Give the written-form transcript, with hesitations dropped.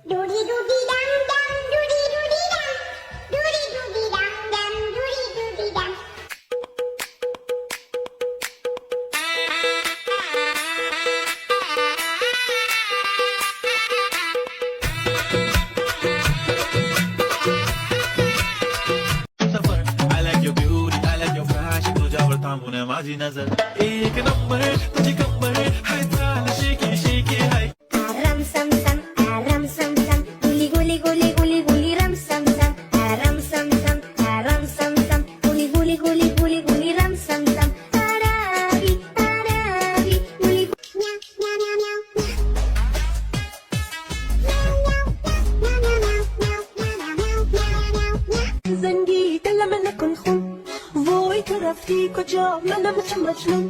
Doody doody dum dum, doody doody dum, doody doody dum dum, doody doody dum. Suffer I like your beauty, I like your fashion तुझ्यावर थांबून आहे माझी नजर एक number तुझी कंबर हाय चाल शेकी शेकी हाय Ram sam sam, ram sam sam, guli guli guli guli guli ram sam sam, ram sam sam, ram sam sam, guli guli guli guli guli ram sam sam. Tarabi, guli meow meow meow meow meow. زنجي كلام انا كنخن فوي ترى في كجا ما انا مش مجنون